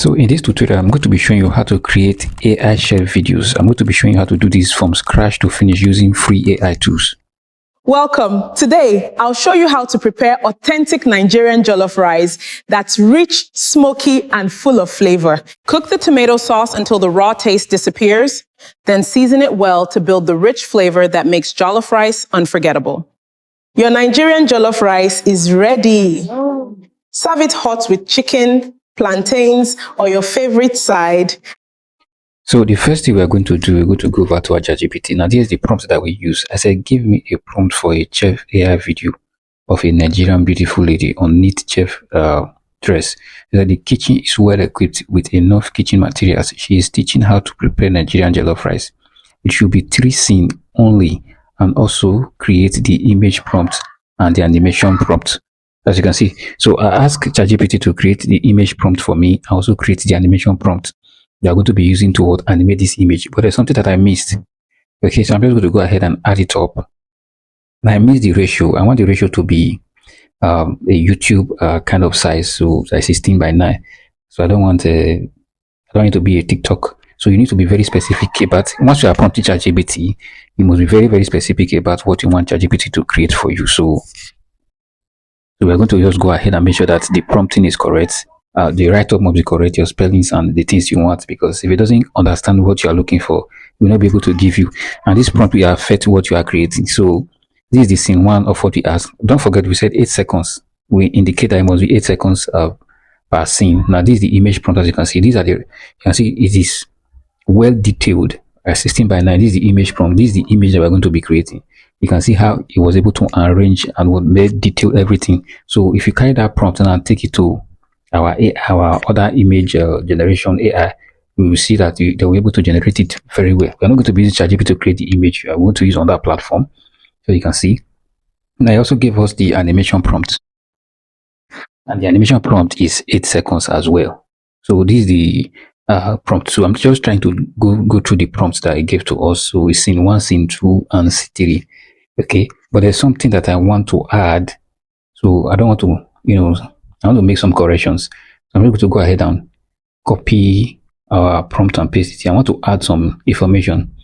So in this tutorial, I'm going to be showing you how to create AI shared videos. I'm going to be showing you how to do this from scratch to finish using free AI tools. Welcome. Today, I'll show you how to prepare authentic Nigerian jollof rice that's rich, smoky, and full of flavor. Cook the tomato sauce until the raw taste disappears, then season it well to build the rich flavor that makes jollof rice unforgettable. Your Nigerian jollof rice is ready. Serve it hot with chicken, plantains, or your favorite side. So the first thing we're going to do, we're going to go over to our ChatGPT. Now, here's the prompt that we use. I said, give me a prompt for a chef AI video of a Nigerian beautiful lady on neat chef dress. That the kitchen is well equipped with enough kitchen materials. She is teaching how to prepare Nigerian jollof rice. It should be 3 scenes only, and also create the image prompt and the animation prompt. As you can see, so I asked ChatGPT to create the image prompt for me. I also create the animation prompt they are going to be using to animate this image. But there's something that I missed. Okay, so I'm just going to go ahead and add it up. Now I missed the ratio. I want the ratio to be a YouTube kind of size, so like 16 by 9. So I don't want it to be a TikTok. So you need to be very specific about, once you are prompting ChatGPT, you must be very, very specific about what you want ChatGPT to create for you. So we're going to just go ahead and make sure that the prompting is correct. The write-up must be correct, your spellings and the things you want, because if it doesn't understand what you are looking for, it will not be able to give you. And this prompt will affect what you are creating. So this is the scene 1 of what we asked. Don't forget, we said 8 seconds. We indicate that it must be 8 seconds per scene. Now this is the image prompt. As you can see, these are the, you can see it is well detailed. 16 by 9. This is the image prompt. This is the image that we're going to be creating. You can see how it was able to arrange and would make detail everything. So if you carry that prompt and take it to our other image generation AI, we will see that they were able to generate it very well. We're not going to be using ChatGPT to create the image. We are going to use on that platform. So you can see. And I also gave us the animation prompt. And the animation prompt is 8 seconds as well. So this is the prompt. So I'm just trying to go through the prompts that I gave to us. So it's scene 1, scene 2, and scene 3. Okay, but there's something that I want to add. So I don't want to, I want to make some corrections. So I'm able to go ahead and copy our prompt and paste it here. I want to add some information.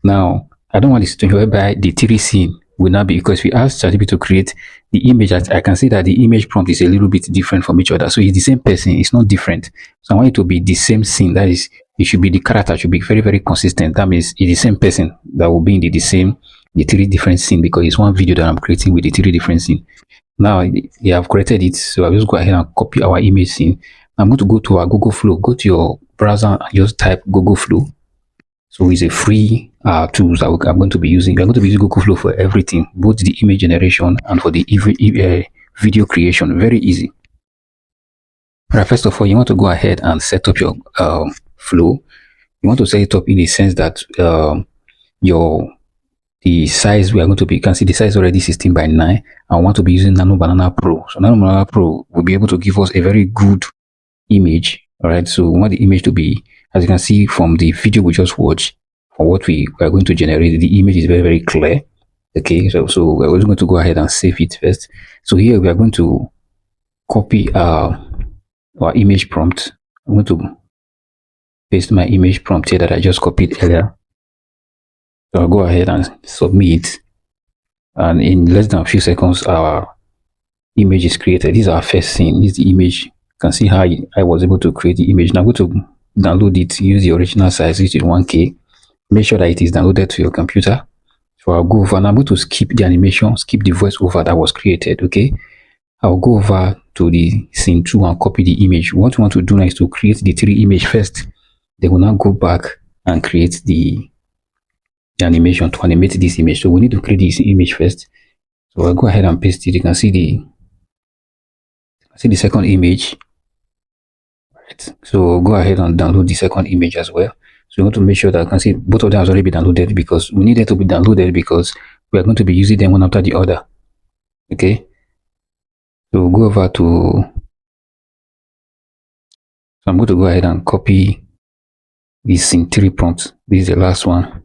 Now, I don't want this to whereby the 3 scene will not be, because we asked ChatGPT to create the image. I can see that the image prompt is a little bit different from each other. So it's the same person, it's not different. So I want it to be the same scene. That is, it should be, the character should be very, very consistent. That means it's the same person that will be in the 3 different scenes, because it's one video that I'm creating with the 3 different scenes. Now they have created it, so I'll just go ahead and copy our image scene. I'm going to go to our Google Flow. Go to your browser and just type Google Flow. So it's a free tool that I'm going to be using. We're going to be using Google Flow for everything, both the image generation and for the video creation. Very easy. Right, first of all, you want to go ahead and set up your flow. You want to set it up in the sense that the size we are going to be, you can see the size already 16 by 9. I want to be using Nano Banana Pro. So Nano Banana Pro will be able to give us a very good image. All right. So we want the image to be, as you can see from the video we just watched, for what we are going to generate, the image is very, very clear. Okay. So we're also going to go ahead and save it first. So here we are going to copy our image prompt. I'm going to paste my image prompt here that I just copied earlier. So I'll go ahead and submit, and in less than a few seconds our image is created. This is our first scene. This is the image. You can see how I was able to create the image. Now go to download it, use the original size, which is 1K. Make sure that it is downloaded to your computer. So I'll go over and I'm going to skip the animation, skip the voiceover that was created. Okay, I'll go over to the scene 2 and copy the image. What we want to do now is to create the 3 image first. Then we'll now go back and create the animation to animate this image. So we need to create this image first. So I'll go ahead and paste it. You can see the second image. Right. So go ahead and download the second image as well. So you want to make sure that you can see both of them has already been downloaded, because we need them to be downloaded because we are going to be using them one after the other. Okay. So go over to, so I'm going to go ahead and copy this scene 3 prompt. This is the last one.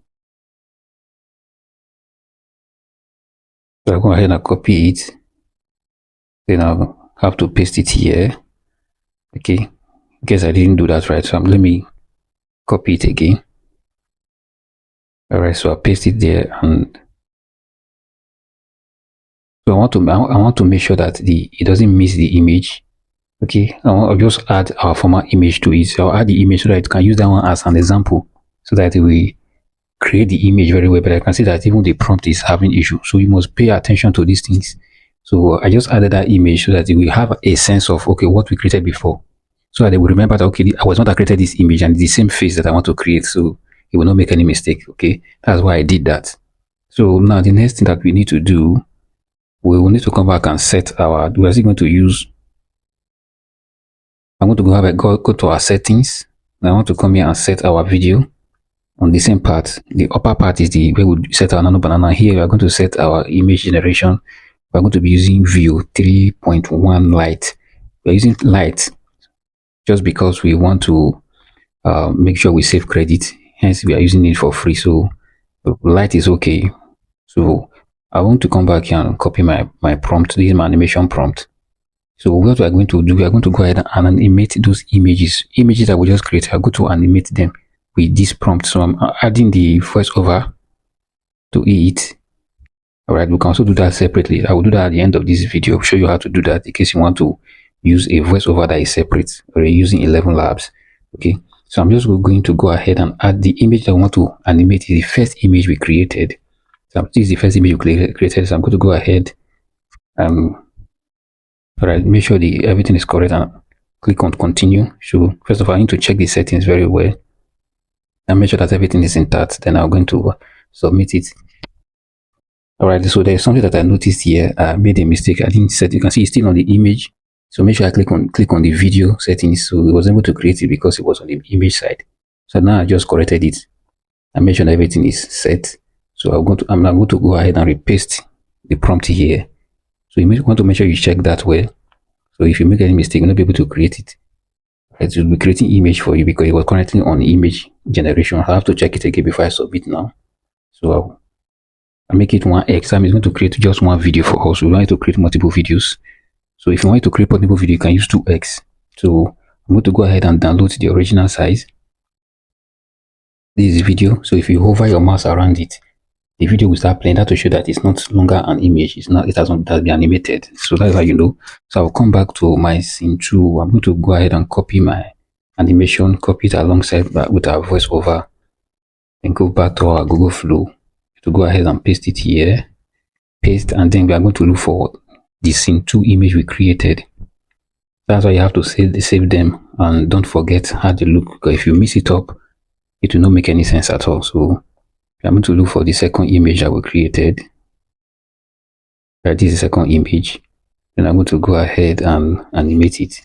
So I'll go ahead and copy it. Then I'll have to paste it here. Okay. guess I didn't do that right. So let me copy it again. All right, so I paste it there, and so I want to make sure that it doesn't miss the image. Okay, I'll just add our former image to it. So I'll add the image so that it can use that one as an example, so that we create the image very well. But I can see that even the prompt is having issue. So you must pay attention to these things. So I just added that image so that we have a sense of, okay, what we created before. So that they will remember that, okay, I was not that created this image and the same face that I want to create. So it will not make any mistake. Okay, that's why I did that. So now the next thing that we need to do, we will need to come back and set our, we're still going to use, I'm going to go to our settings. I want to come here and set our video on the same part. The upper part is the where we set our nano banana. Here we are going to set our image generation. We're going to be using view 3.1 light. We're using light just because we want to make sure we save credit. Hence we are using it for free. So light is okay. So I want to come back here and copy my prompt. This is my animation prompt. So what we are going to do, we are going to go ahead and animate those images that we just created. I'm going to animate them with this prompt. So I'm adding the voiceover to it. All right, we can also do that separately. I will do that at the end of this video. I'll show you how to do that in case you want to use a voiceover that is separate, or using 11 labs. Okay, so I'm just going to go ahead and add the image that I want to animate. Is the first image we created. So this is the first image we created. So I'm going to go ahead. All right, make sure everything is correct and click on continue. So first of all, I need to check the settings very well and make sure that everything is intact. Then I'm going to submit it. All right, so there's something that I noticed here. I made a mistake. I didn't set. You can see it's still on the image. So make sure I click on the video settings. So it was able to create it because it was on the image side. So now I just corrected it and make sure that everything is set. So I'm now going to go ahead and repaste the prompt here. So you want to make sure you check that well. So if you make any mistake, you'll not be able to create it. It will be creating image for you because it was currently on image generation. I have to check it again before I submit now. So I'll make it 1x. I'm going to create just one video for us. We want to create multiple videos. So if you want to create multiple videos, you can use 2x. So I'm going to go ahead and download the original size. This is video. So if you hover your mouse around it, the video will start playing. That will show that it's not longer an image. It has been animated. So that's how you know. So I'll come back to my scene 2. I'm going to go ahead and copy my animation, copy it alongside with our voiceover, and go back to our Google Flow to go ahead and paste it here. Paste, and then we are going to look for the scene 2 image we created. That's why you have to save them, and don't forget how they look, because if you mix it up, it will not make any sense at all. So I'm going to look for the second image that we created. Right, this is the second image. Then I'm going to go ahead and animate it.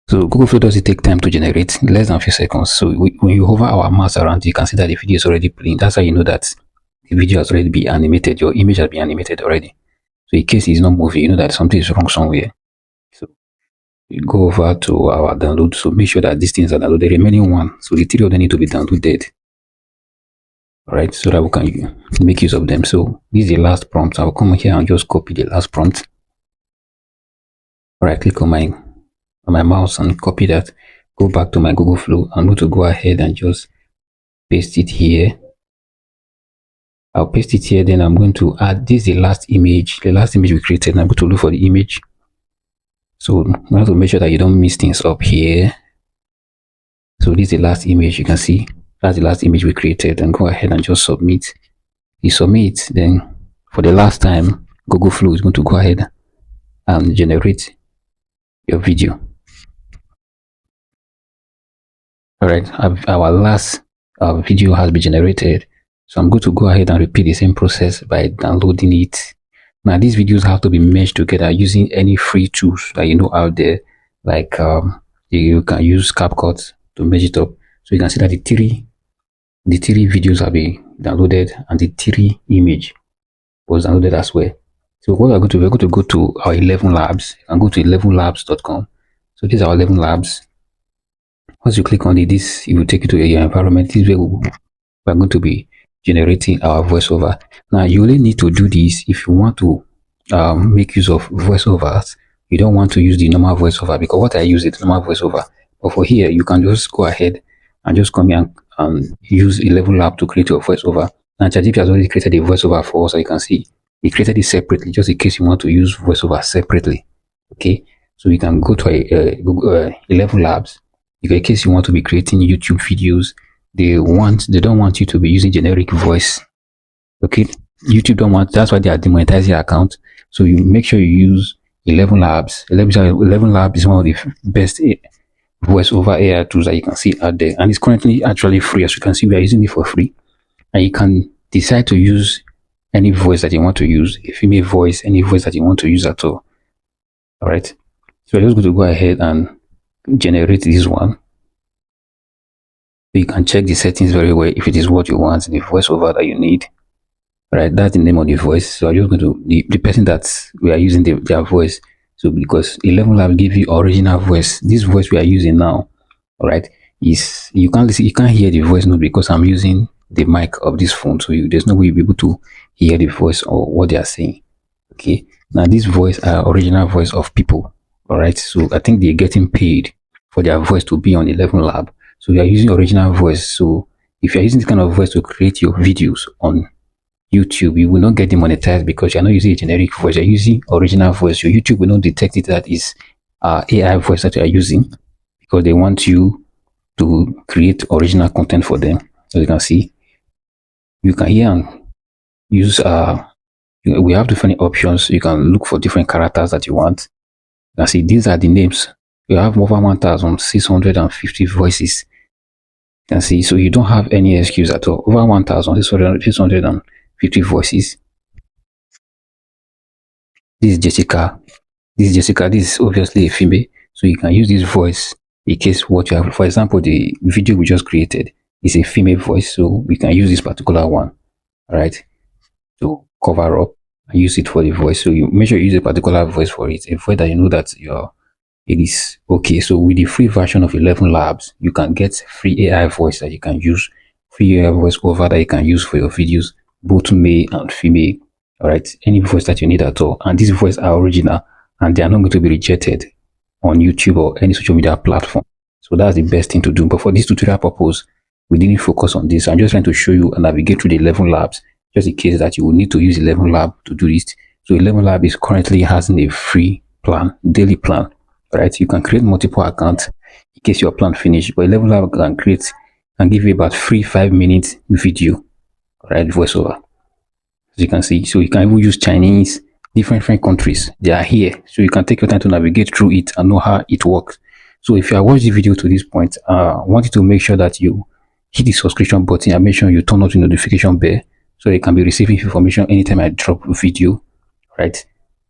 So Google Flow does it take time to generate, less than a few seconds. So when you hover our mouse around, you can see that the video is already playing. That's how you know that the video has already been animated. Your image has been animated already. So in case it's not moving, you know that something is wrong somewhere. So we go over to our download. So make sure that these things are downloaded. The remaining one, so the 3 of them need to be downloaded. All right, so that we can make use of them. So this is the last prompt. I'll come here and just copy the last prompt. All right, click on my mouse and copy that. Go back to my Google Flow. I'm going to go ahead and just paste it here. I'll paste it here. Then I'm going to add this, the last image we created. And I'm going to look for the image. So we have to make sure that you don't mix things up here. So this is the last image. You can see that's the last image we created. And go ahead and just submit. You submit, then for the last time, Google Flow is going to go ahead and generate your video. All right, our last video has been generated. So I'm going to go ahead and repeat the same process by downloading it. Now these videos have to be meshed together using any free tools that you know out there, like you can use CapCut to mesh it up. So you can see that the three videos have been downloaded and the 3 image was downloaded as well. So what we're going to go to our 11 labs and go to 11labs.com. So these are our 11 labs. Once you click on it, it will take you to your environment. This is where we're going to be generating our voiceover. Now you only need to do this if you want to make use of voiceovers, you don't want to use the normal voiceover, because what I use is the normal voiceover. But for here, you can just go ahead and just come here and use a level lab to create your voiceover. And ChatGPT has already created a voiceover for us, so you can see he created it separately, just in case you want to use voiceover separately. Okay, so you can go to a Google 11 Labs. In case you want to be creating YouTube videos, they don't want you to be using generic voice. Okay, YouTube don't want, that's why they are demonetizing your account. So you make sure you use 11 Labs. 11 Labs is one of the best voice over AI tools that you can see out there, and it's currently actually free. As you can see, we are using it for free, and you can decide to use any voice that you want to use, a female voice, any voice that you want to use at all. All right, so we're just going to go ahead and generate this one. So you can check the settings very well if it is what you want, the voiceover that you need. All right, that's the name of the voice. So I'm just going to the person that we are using their voice. So because 11 Lab give you original voice, this voice we are using now, all right, is you can't listen, you can't hear the voice note because I'm using the mic of this phone, so there's no way you'll be able to hear the voice or what they are saying. Okay, now this voice are original voice of people. All right, so I think they're getting paid for their voice to be on 11 Lab. So you are using original voice. So if you're using this kind of voice to create your videos on YouTube, you will not get demonetized because you're not using a generic voice, you're using original voice. Your YouTube will not detect it that is AI voice that you are using, because they want you to create original content for them. So you can see, you can hear and use we have different options. You can look for different characters that you want. You can see these are the names. We have over 1,650 voices. You can see, so you don't have any excuse at all. Over 1,650 voices. This is Jessica. This is Jessica. This is obviously a female. So you can use this voice in case what you have. For example, the video we just created is a female voice, so we can use this particular one, all right, to cover up and use it for the voice. So you make sure you use a particular voice for it, a voice that you know that it is okay. So with the free version of 11 Labs, you can get free AI voice that you can use, free AI voice over that you can use for your videos, both male and female. All right, any voice that you need at all. And these voices are original and they are not going to be rejected on YouTube or any social media platform. So that's the best thing to do. But for this tutorial purpose, we didn't focus on this. I'm just trying to show you and navigate through the 11 Labs, just in case that you will need to use 11 Lab to do this. So 11 Lab is currently having a free plan, daily plan. All right, you can create multiple accounts in case your plan finished. But 11 Lab can give you about free 5-minute video, all right, voiceover. As you can see, so you can even use Chinese, different countries. They are here, so you can take your time to navigate through it and know how it works. So if you have watched the video to this point, I want you to make sure that you hit the subscription button and make sure you turn on the notification bell so you can be receiving information anytime I drop a video, right?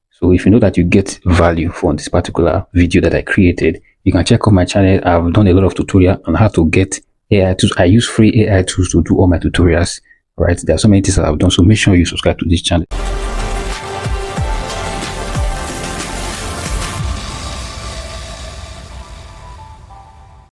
So if you know that you get value from this particular video that I created, you can check out my channel. I've done a lot of tutorial on how to get AI tools. I use free AI tools to do all my tutorials, right? There are so many things that I've done, so make sure you subscribe to this channel.